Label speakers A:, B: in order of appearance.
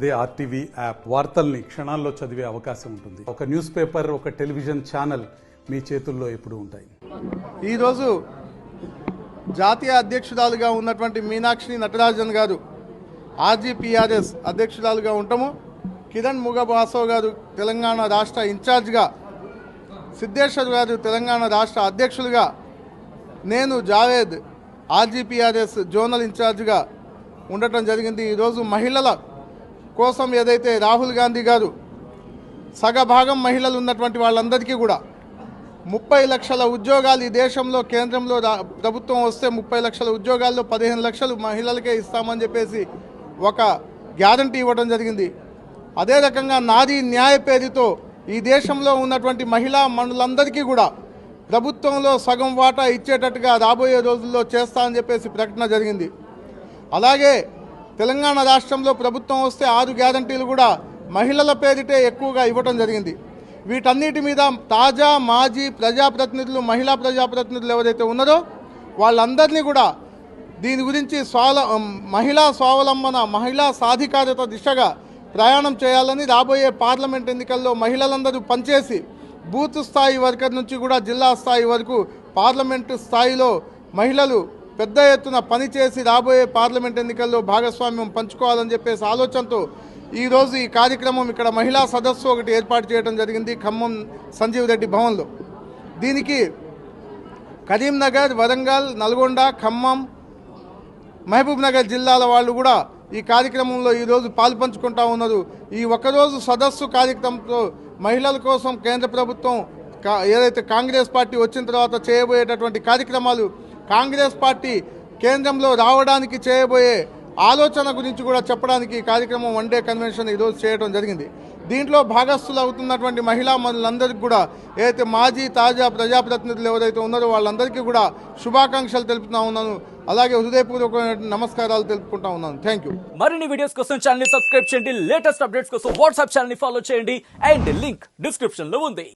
A: అదే RTV app వార్తల్ని క్షణాల్లో చదివే అవకాశం ఉంటుంది. ఒక న్యూస్ పేపర్, ఒక టెలివిజన్ ఛానల్ మీ చేతుల్లో ఎప్పుడూ ఉంటాయి.
B: ఈరోజు జాతీయ అధ్యక్షురాలుగా ఉన్నటువంటి మీనాక్షి నటరాజన్ గారు ఆర్జీపీఆర్ఎస్ అధ్యక్షురాలుగా ఉంటాము. కిరణ్ ముగబాసవ్ గారు తెలంగాణ రాష్ట్ర ఇన్ఛార్జ్గా, సిద్ధేశ్వర్ గారు తెలంగాణ రాష్ట్ర అధ్యక్షులుగా, నేను జావేద్ ఆర్జీపీఆర్ఎస్ జోనల్ ఇన్ఛార్జ్గా ఉండటం జరిగింది. ఈరోజు మహిళల కోసం ఏదైతే రాహుల్ గాంధీ గారు సగభాగం మహిళలు ఉన్నటువంటి వాళ్ళందరికీ కూడా 30 లక్షల ఉద్యోగాలు ఈ దేశంలో కేంద్రంలో ప్రభుత్వం వస్తే 30 లక్షల ఉద్యోగాల్లో 15 లక్షలు మహిళలకే ఇస్తామని చెప్పేసి ఒక గ్యారంటీ ఇవ్వడం జరిగింది. అదే రకంగా నారీ న్యాయ పేరుతో ఈ దేశంలో ఉన్నటువంటి మహిళా మనులందరికీ కూడా ప్రభుత్వంలో సగం వాటా ఇచ్చేటట్టుగా రాబోయే రోజుల్లో చేస్తామని చెప్పేసి ప్రకటన జరిగింది. అలాగే తెలంగాణ రాష్ట్రంలో ప్రభుత్వం వస్తే 6 గ్యారంటీలు కూడా మహిళల పేరిటే ఎక్కువగా ఇవ్వడం జరిగింది. వీటన్నిటి మీద తాజా మాజీ ప్రజాప్రతినిధులు, మహిళా ప్రజాప్రతినిధులు ఎవరైతే ఉన్నారో వాళ్ళందరినీ కూడా దీని గురించి మహిళా స్వావలంబన, మహిళా సాధికారత దిశగా ప్రయాణం చేయాలని రాబోయే పార్లమెంట్ ఎన్నికల్లో మహిళలందరూ పనిచేసి బూత్ స్థాయి వర్కర్ నుంచి కూడా జిల్లా స్థాయి వరకు పార్లమెంటు స్థాయిలో మహిళలు పెద్ద ఎత్తున పనిచేసి రాబోయే పార్లమెంట్ ఎన్నికల్లో భాగస్వామ్యం పంచుకోవాలని చెప్పేసి ఆలోచనతో ఈరోజు ఈ కార్యక్రమం ఇక్కడ మహిళా సదస్సు ఒకటి ఏర్పాటు చేయడం జరిగింది ఖమ్మం సంజీవ్ రెడ్డి భవన్లో. దీనికి కరీంనగర్, వరంగల్, నల్గొండ, ఖమ్మం, మహబూబ్ నగర్ జిల్లాల వాళ్ళు కూడా ఈ కార్యక్రమంలో ఈరోజు పాలుపంచుకుంటా ఉన్నారు. ఈ ఒక్కరోజు సదస్సు కార్యక్రమంతో మహిళల కోసం కేంద్ర ప్రభుత్వం ఏదైతే కాంగ్రెస్ పార్టీ వచ్చిన తర్వాత చేయబోయేటటువంటి కార్యక్రమాలు, కాంగ్రెస్ పార్టీ కేంద్రంలో రావడానికి చేయబోయే ఆలోచన గురించి కూడా చెప్పడానికి కార్యక్రమం వన్ డే కన్వెన్షన్ ఈరోజు చేయడం జరిగింది. దీంట్లో భాగస్థులు అవుతున్నటువంటి మహిళా మనులందరికీ కూడా ఏదైతే మాజీ తాజా ప్రజాప్రతినిధులు ఎవరైతే ఉన్నారో వాళ్ళందరికీ కూడా శుభాకాంక్షలు తెలుపుతా ఉన్నాను. అలాగే హృదయపూర్వకమైన నమస్కారాలు తెలుపుకుంటా ఉన్నాను. Thank you.
C: మరిన్ని వీడియోస్ కోసం ఛానల్ ని సబ్స్క్రైబ్ చేయండి. లేటెస్ట్ అప్డేట్స్ కోసం వాట్సాప్ ఛానల్ ని ఫాలో చేయండి. అండ్ లింక్ డిస్క్రిప్షన్ లో ఉంది.